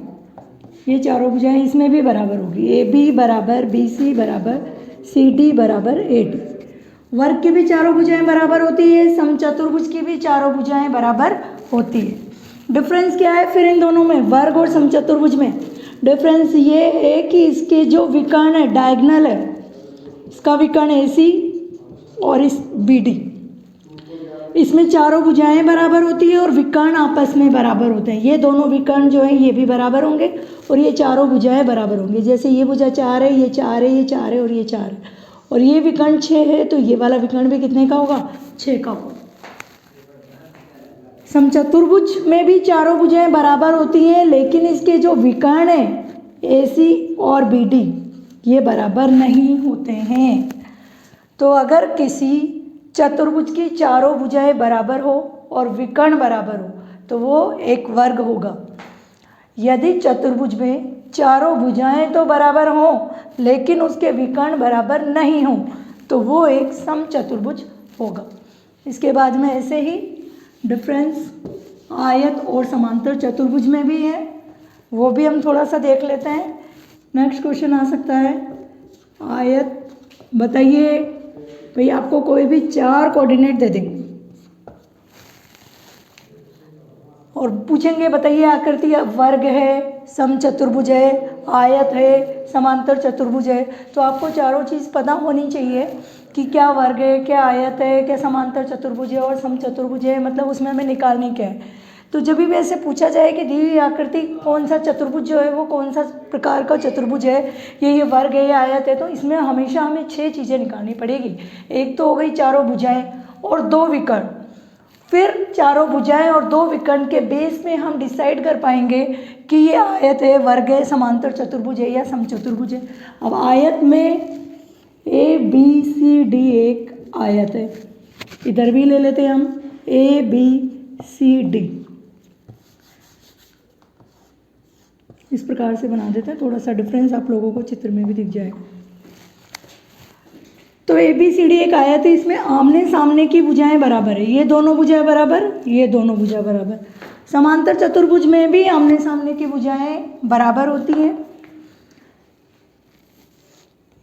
ये चारों भुजाएं इसमें भी बराबर होगी, ए बी बराबर बी सी बराबर सी डी बराबर ए डी। वर्ग की भी चारों भुजाएं बराबर होती है, समचतुर्भुज की भी चारों भुजाएं बराबर होती है। डिफरेंस क्या है फिर इन दोनों में, वर्ग और समचतुर्भुज में? डिफरेंस ये है कि इसके जो विकर्ण है, डायगोनल है, इसका विकर्ण ए सी और इस बी डी, इसमें चारों भुजाएं बराबर होती है और विकर्ण आपस में बराबर होते हैं। ये दोनों विकर्ण जो है ये भी बराबर होंगे और ये चारों भुजाएं बराबर होंगे। जैसे ये भुजा 4 है, ये 4 है, ये 4 है और ये 4 है, और ये विकर्ण 6 है, तो ये वाला विकर्ण भी कितने का होगा? 6 का होगा। समचतुर्भुज में भी चारों भुजाएं बराबर होती हैं, लेकिन इसके जो विकर्ण हैं ए सी और बी डी ये बराबर नहीं होते हैं। तो अगर किसी चतुर्भुज की चारों भुजाएं बराबर हो और विकर्ण बराबर हो तो वो एक वर्ग होगा। यदि चतुर्भुज में चारों भुजाएं तो बराबर हों लेकिन उसके विकर्ण बराबर नहीं हों तो वो एक समचतुर्भुज होगा। इसके बाद में ऐसे ही डिफरेंस आयत और समांतर चतुर्भुज में भी है, वो भी हम थोड़ा सा देख लेते हैं। नेक्स्ट क्वेश्चन आ सकता है, आयत बताइए भाई, आपको कोई भी 4 कोऑर्डिनेट दे देंगे और पूछेंगे बताइए आकृति वर्ग है, समचतुर्भुज है, आयत है, समांतर चतुर्भुज है, तो आपको चारों चीज़ पता होनी चाहिए कि क्या वर्ग है, क्या आयत है, क्या समांतर चतुर्भुज है और समचतुर्भुज है, मतलब उसमें हमें निकालनी क्या है। तो जब भी ऐसे पूछा जाए कि दी हुई आकृति कौन सा चतुर्भुज जो है वो कौन सा प्रकार का चतुर्भुज है, ये वर्ग है, ये आयत है, तो इसमें हमेशा हमें 6 चीज़ें निकालनी पड़ेगी। एक तो हो गई चारों भुजाएं और 2 विकर्ण, फिर चारों भुजाएं और 2 विकर्ण के बेस में हम डिसाइड कर पाएंगे कि ये आयत है, वर्ग है, समांतर चतुर्भुज है या समचतुर्भुज है। अब आयत में ए बी सी डी एक आयत है, इधर भी ले लेते हैं हम ए बी सी डी, इस प्रकार से बना देते हैं। थोड़ा सा डिफरेंस आप लोगों को चित्र में भी दिख जाएगा। तो ए बी सी डी एक आयत है, इसमें आमने सामने की भुजाएं बराबर है, ये दोनों भुजाएं बराबर, ये दोनों भुजाएं बराबर। समांतर चतुर्भुज में भी आमने सामने की भुजाएं बराबर होती हैं,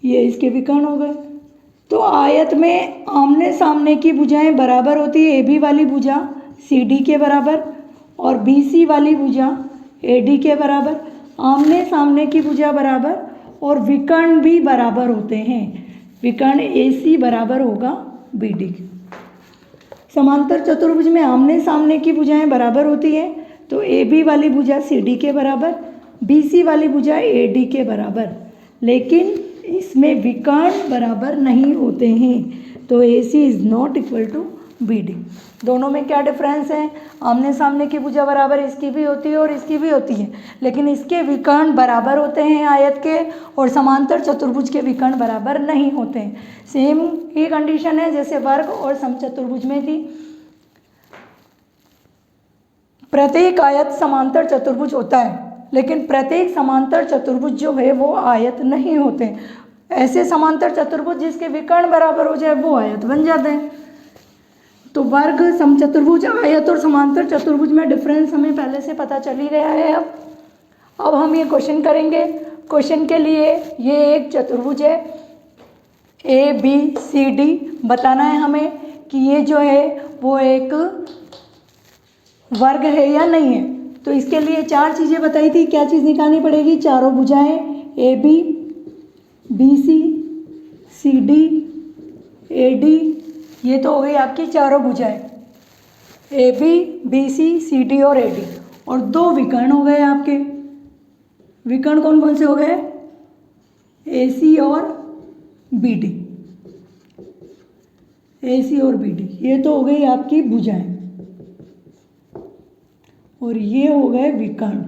ये इसके विकर्ण हो गए। तो आयत में आमने सामने की भुजाएं बराबर होती है, ए बी वाली भुजा सी डी के बराबर और बी सी वाली भुजा ए डी के बराबर। आमने सामने की भुजा बराबर और विकर्ण भी बराबर होते हैं, विकर्ण ए सी बराबर होगा बी डी। समांतर चतुर्भुज में आमने सामने की भुजाएं बराबर होती हैं, तो ए बी वाली भुजा सी डी के बराबर, बी सी वाली भुजा ए डी के बराबर, लेकिन इसमें विकर्ण बराबर नहीं होते हैं, तो A C is not equal to B D. दोनों में क्या डिफरेंस है? आमने सामने की भुजा बराबर इसकी भी होती है और इसकी भी होती है, लेकिन इसके विकर्ण बराबर होते हैं आयत के और समांतर चतुर्भुज के विकर्ण बराबर नहीं होते हैं। सेम ही कंडीशन है जैसे वर्ग और समचतुर्भुज में थी। प्रत्येक आयत समांतर चतुर्भुज होता है, लेकिन प्रत्येक समांतर चतुर्भुज जो है वो आयत नहीं होते। ऐसे समांतर चतुर्भुज जिसके विकर्ण बराबर हो जाए वो आयत बन जाते हैं। तो वर्ग, समचतुर्भुज, आयत और समांतर चतुर्भुज में डिफरेंस हमें पहले से पता चल ही गया है। अब हम ये क्वेश्चन करेंगे। क्वेश्चन के लिए ये एक चतुर्भुज है ए बी सी डी, बताना है हमें कि ये जो है वो एक वर्ग है या नहीं है। तो इसके लिए 4 चीज़ें बताई थी, क्या चीज़ निकालनी पड़ेगी? चारों भुजाएं A B B C C D A D, ये तो हो गई आपकी चारों भुजाएं A B B C C D और ए डी, और 2 विकर्ण हो गए आपके। विकर्ण कौन कौन से हो गए? ए सी और बी डी, ए सी और बी डी, ये तो हो गई आपकी भुजाएं और ये हो गए विकर्ण।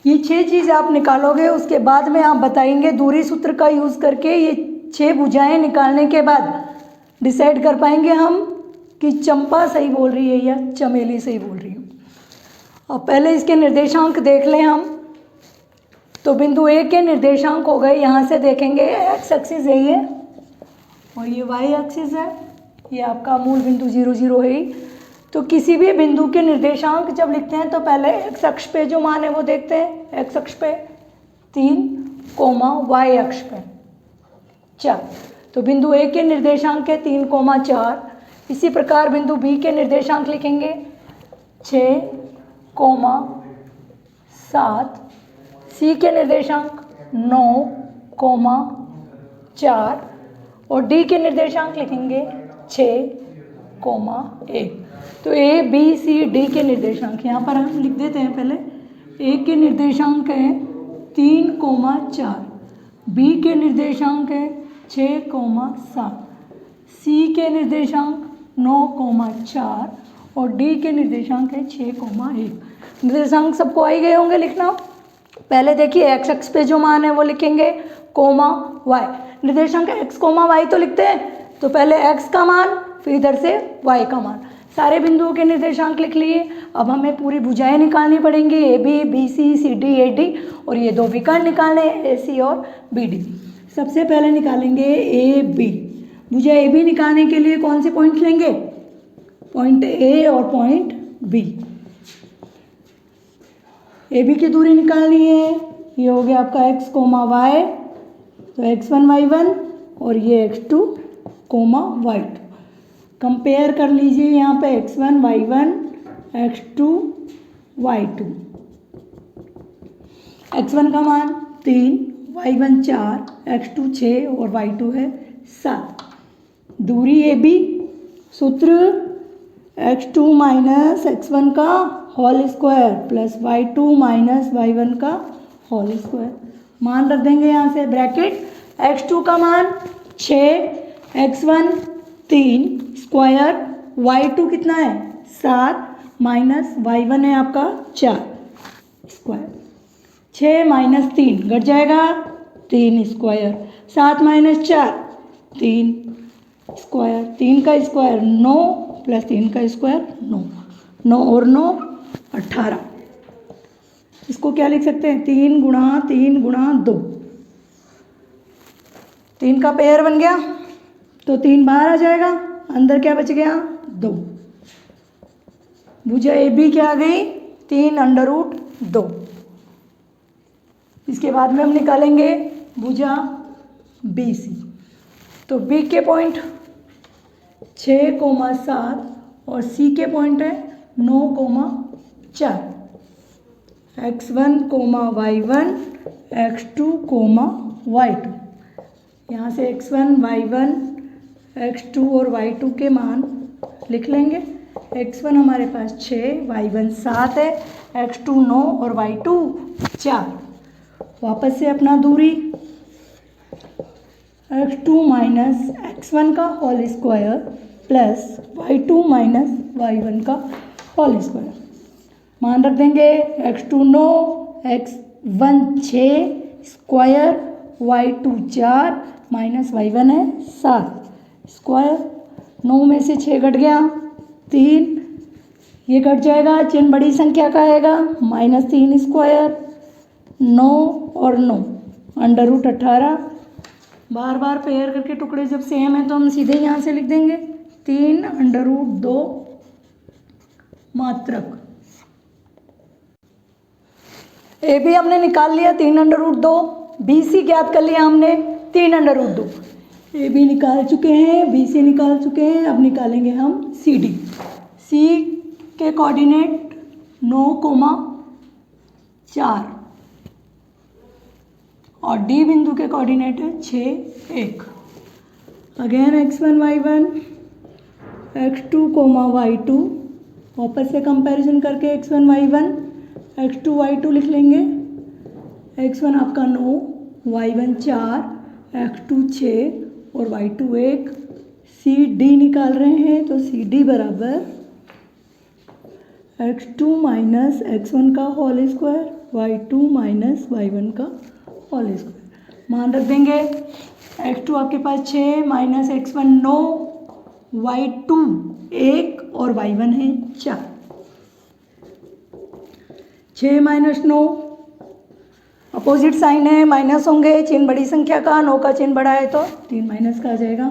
ये 6 चीज़ आप निकालोगे, उसके बाद में आप बताएंगे दूरी सूत्र का यूज़ करके ये 6 भुजाएं निकालने के बाद डिसाइड कर पाएंगे हम कि चंपा सही बोल रही है या चमेली सही बोल रही है। और पहले इसके निर्देशांक देख लें हम। तो बिंदु ए के निर्देशांक हो गए, यहाँ से देखेंगे एक्स एक्सिस है ये और ये वाई एक्सिस है, ये आपका मूल बिंदु 0 0 है ही। तो किसी भी बिंदु के निर्देशांक जब लिखते हैं तो पहले एक्स अक्ष पे जो मान है वो देखते हैं, एक्स अक्ष पे 3 कोमा वाई अक्ष पे 4। तो बिंदु ए के निर्देशांक है 3 कोमा 4। इसी प्रकार बिंदु बी के निर्देशांक लिखेंगे 6 कोमा 7। सी के निर्देशांक 9 कोमा 4 और डी के निर्देशांक लिखेंगे 6 कोमा 1। तो ए बी सी डी के निर्देशांक यहाँ पर हम लिख देते हैं। पहले ए के निर्देशांक है 3 कोमा 4, बी के निर्देशांक है 6 कोमा 7, सी के निर्देशांक 9 कोमा 4 और डी के निर्देशांक है 6 कोमा 1। निर्देशांक सबको आ ही गए होंगे लिखना। पहले देखिए एक्स अक्ष पे जो मान है वो लिखेंगे कोमा वाई। निर्देशांक एक्स कोमा वाई तो लिखते हैं, तो पहले एक्स का मान फिर इधर से वाई का मान। सारे बिंदुओं के निर्देशांक लिख लिए। अब हमें पूरी भुजाएं निकालनी पड़ेंगी, A B, B C, C D, A D और ये 2 विकर्ण निकालने ए सी और बी डी। सबसे पहले निकालेंगे ए बी। भुजा ए बी निकालने के लिए कौन से पॉइंट लेंगे? पॉइंट ए और पॉइंट बी। ए बी की दूरी निकालनी है, ये हो गया आपका एक्स कोमा वाई, तो x1 y1 और ये x2 कोमा y2। कंपेयर कर लीजिए यहाँ पे x1 y1 x2 y2। x1 का मान 3, y1 4, x2 6 और y2 है 7। दूरी ए बी, सूत्र x2 माइनस x1 का whole square plus y2 minus y1 का होल स्क्वायर। मान रख देंगे यहाँ से ब्रैकेट। x2 का मान 6, x1 3 स्क्वायर, y2 कितना है 7 माइनस y1 है आपका 4 स्क्वायर। 6 माइनस 3 घट जाएगा 3 स्क्वायर, 7 माइनस 4 3 स्क्वायर, 3 का स्क्वायर 9 प्लस 3 का स्क्वायर 9, 9 और 9 18। इसको क्या लिख सकते हैं? 3 गुणा 2। 3 का पेयर बन गया तो 3 बाहर आ जाएगा, अंदर क्या बच गया 2। भुजा ए बी क्या आ गई 3√2। इसके बाद में हम निकालेंगे भुजा बी सी। तो बी के पॉइंट 6 कोमा 7 और सी के पॉइंट है 9 coma 4। x1 coma y1 x2 comma y2। यहाँ से x1 y1 x2 और y2 के मान लिख लेंगे। x1 हमारे पास 6, y1 7 है, x2 9 और y2 4। वापस से अपना दूरी x2 माइनस x1 का whole square plus y2 minus y1 का होल स्क्वायर। मान रख देंगे x2 9, x1 6 square, y2 4 minus y1 है 7 स्क्वायर। 9 में से 6 घट गया 3, ये घट जाएगा, चिन्ह बड़ी संख्या का आएगा माइनस 3 स्क्वायर, 9 और 9 √18। बार बार पेयर करके टुकड़े जब सेम है तो हम सीधे यहाँ से लिख देंगे 3√2 मात्रक। ए बी हमने निकाल लिया 3√2, बी सी ज्ञात कर लिया हमने 3√2। ए बी निकाल चुके हैं, बी सी निकाल चुके हैं, अब निकालेंगे हम सी डी। सी के कोऑर्डिनेट 9 कोमा 4 और डी बिंदु के कोऑर्डिनेट है 6 1। Again x1 y1 x2 comma y2। वापस से कंपैरिजन करके x1 y1 x2 y2 लिख लेंगे। x1 आपका 9, y1 4, x2 6 और y2 1। सी डी निकाल रहे हैं तो सी डी बराबर x2 माइनस x1 का whole square, y2 minus y1 का होल स्क्वायर। मान रख देंगे x2 आपके पास 6 माइनस x1 9, y2 1 और y1 है 4। 6 माइनस 9 अपोजिट साइन है, माइनस होंगे, चिन्ह बड़ी संख्या का, 9 का चिन्ह बड़ा है तो 3 माइनस का आ जाएगा।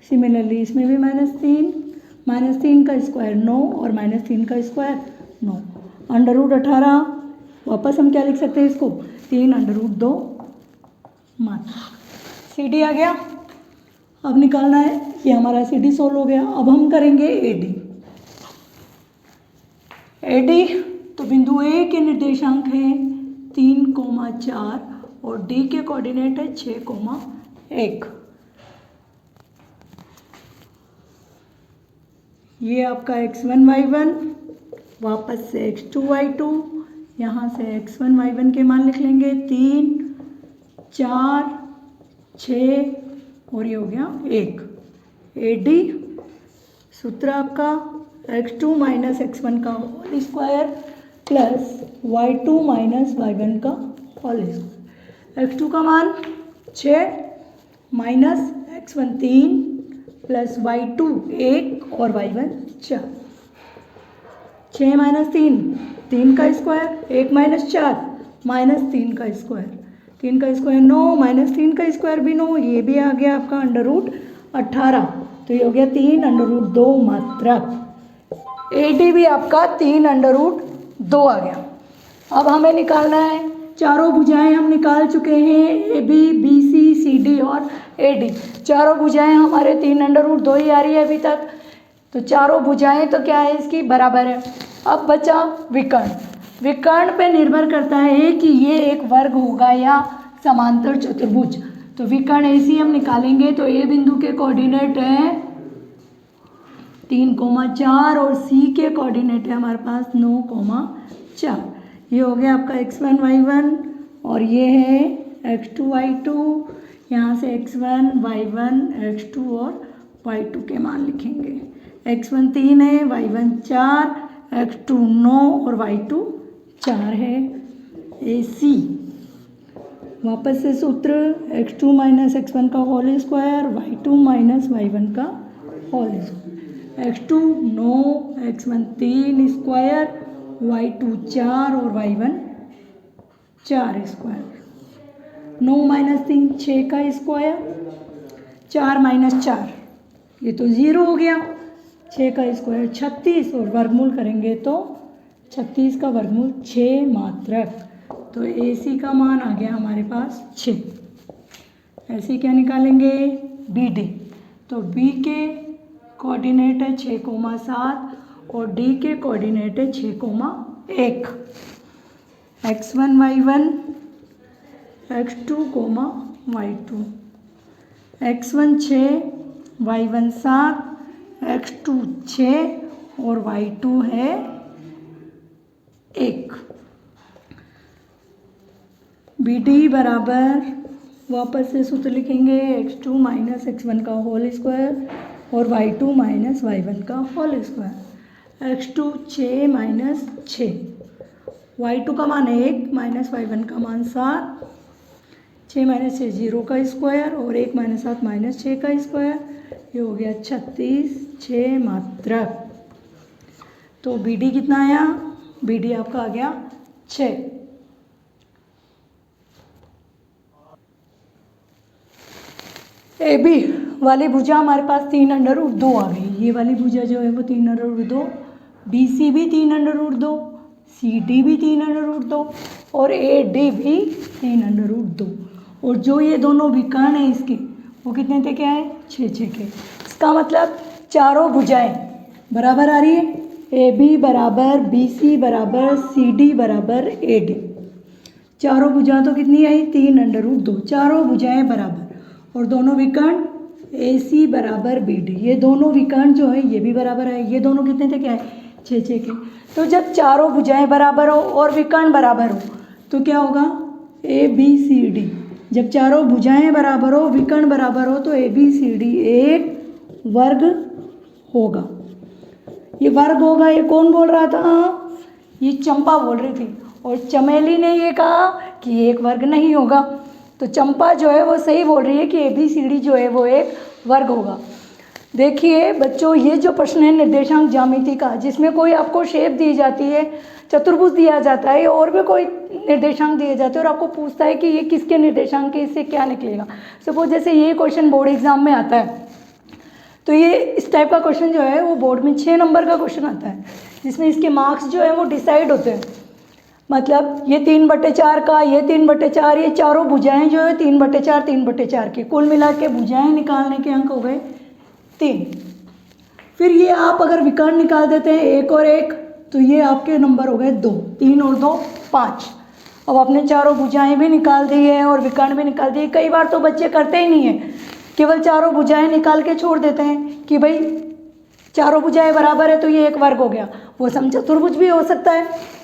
सिमिलरली इसमें भी -3 का स्क्वायर 9 और -3 का स्क्वायर 9, √18। वापस हम क्या लिख सकते हैं इसको, 3√2 मात्र। CD आ गया। अब निकालना है, ये हमारा CD सोल्व हो गया। अब हम करेंगे AD। तो बिंदु A के निर्देशांक हैं 3,4 और D के कोऑर्डिनेट है 6,1। ये आपका x1 y1, वापस से x2 y2, यहाँ से x1 y1 के मान लिख लेंगे 3, 4, 6 और ये हो गया 1। AD सूत्र आपका x2 माइनस x1 का whole square plus y2 minus y1 का होल स्क्वायर। x2 का मान 6 माइनस x1 3 प्लस y2 1 और y1 4। 6 माइनस 3 का स्क्वायर, 1 माइनस 4 -3 का स्क्वायर, 3 का स्क्वायर 9 माइनस 3 का स्क्वायर भी 9, ये भी आ गया आपका √18। तो ये हो गया 3√2 मात्रक। AD भी आपका 3√2 आ गया। अब हमें निकालना है, चारों भुजाएं हम निकाल चुके हैं, AB, BC, CD और AD। चारों भुजाएं हमारे 3√2 ही आ रही है अभी तक। तो चारों भुजाएं तो क्या है इसकी, बराबर है। अब बचा विकर्ण। विकर्ण पे निर्भर करता है कि ये एक वर्ग होगा या समांतर चतुर्भुज। तो विकर्ण AC हम निकालेंगे तो A बिंदु के कोऑर्डिनेट है 3,4 और C के कोऑर्डिनेट है हमारे पास 9,4। ये हो गया आपका x1 y1 और ये है x2 y2। यहाँ से x1 y1 x2 और y2 के मान लिखेंगे। x1 3 है, y1 4, x2 9 और y2 4 है। AC वापस से सूत्र x2 माइनस x1 का whole square, y2 minus y1 का whole square. x2 9, x1 3 square, y2 4 और y1 4 स्क्वायर। 9 माइनस 3 6 का स्क्वायर, 4 माइनस 4 ये तो 0 हो गया। 6 का स्क्वायर 36 और वर्गमूल करेंगे तो 36 का वर्गमूल 6 मात्रक। तो AC का मान आ गया हमारे पास 6। ऐसे क्या निकालेंगे, BD। तो B के कोऑर्डिनेट है 6,7 और D के कोऑर्डिनेट है 6,1। x1 y1 x2 y2, x1 6 y1 7 x2 6 और y2 है 1। BD बराबर वापस से सूत्र लिखेंगे x2 माइनस x1 का होल स्क्वायर और y2 माइनस y1 का whole square. x2 6 minus 6, y2 का मान 1 माइनस y1 का मान 7, 6 माइनस 6 0 का स्क्वायर और 1 माइनस 7 माइनस 6 का स्क्वायर। ये हो गया 36, 6 मात्रक। तो BD कितना आया, BD आपका आ गया 6। AB वाली भुजा हमारे पास 3√2 आ गई। ये वाली भुजा जो है वो 3√2, BC भी 3√2, CD भी 3√2 और AD भी 3√2। और जो ये दोनों विकर्ण हैं इसके वो कितने थे, क्या है 6 के। इसका मतलब चारों भुजाएं बराबर आ रही है। AB बराबर BC बराबर CD बराबर AD। चारों भुजाएं तो कितनी आई, 3√2। चारों भुजाएं बराबर और दोनों विकर्ण AC बराबर BD। ये दोनों विकर्ण जो है ये भी बराबर है। ये दोनों कितने थे, क्या है 6 के। तो जब चारों भुजाएं बराबर हो और विकर्ण बराबर हो तो क्या होगा, ABCD। जब चारों भुजाएं बराबर हो विकर्ण बराबर हो तो ABCD एक वर्ग होगा। ये वर्ग होगा, ये कौन बोल रहा था, ये चंपा बोल रही थी। और चमेली ने ये कहा कि ये एक वर्ग नहीं होगा। तो चंपा जो है वो सही बोल रही है कि ABCD जो है वो एक वर्ग होगा। देखिए बच्चों, ये जो प्रश्न है निर्देशांक ज्यामिति का, जिसमें कोई आपको शेप दी जाती है, चतुर्भुज दिया जाता है और भी कोई निर्देशांक दिए जाते हैं और आपको पूछता है कि ये किसके निर्देशांक है, इससे क्या निकलेगा। सपोज जैसे ये क्वेश्चन बोर्ड एग्जाम में आता है, तो ये इस टाइप का क्वेश्चन जो है वो बोर्ड में 6 नंबर का क्वेश्चन आता है, जिसमें इसके मार्क्स जो है वो डिसाइड होते हैं। मतलब ये 3/4 का, ये 3/4, ये चारों भुजाएं जो है 3/4 3/4 की, कुल मिला के भुजाएं निकालने के अंक हो गए 3। फिर ये आप अगर विकर्ण निकाल देते हैं 1 और 1, तो ये आपके नंबर हो गए 2, 3 और 2 5। अब आपने चारों भुजाएं भी निकाल दी है और विकर्ण भी निकाल दिए। कई बार तो बच्चे करते ही नहीं है, केवल चारों भुजाएं निकाल के छोड़ देते हैं कि भाई चारों भुजाएं बराबर है तो ये एक वर्ग हो गया। वो समचतुर्भुज भी हो सकता है।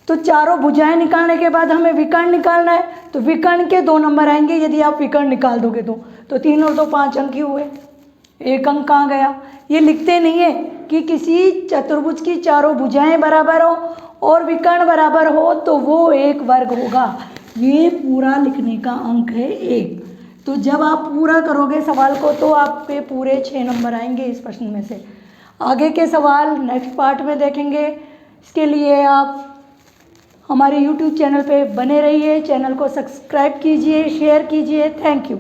तो चारों भुजाएं निकालने के बाद हमें विकर्ण निकालना है, तो विकर्ण के 2 नंबर आएंगे यदि आप विकर्ण निकाल दोगे तो 3 और 2 5 अंक ही हुए। एक अंक कहाँ गया? ये लिखते नहीं है कि किसी चतुर्भुज की चारों भुजाएं बराबर हो और विकर्ण बराबर हो तो वो एक वर्ग होगा। ये पूरा लिखने का अंक है 1। तो जब आप पूरा करोगे सवाल को तो आप पे पूरे 6 नंबर आएंगे इस प्रश्न में से। आगे के सवाल नेक्स्ट पार्ट में देखेंगे। इसके लिए आप हमारे YouTube चैनल पे बने रहिए, चैनल को सब्सक्राइब कीजिए, शेयर कीजिए। Thank you.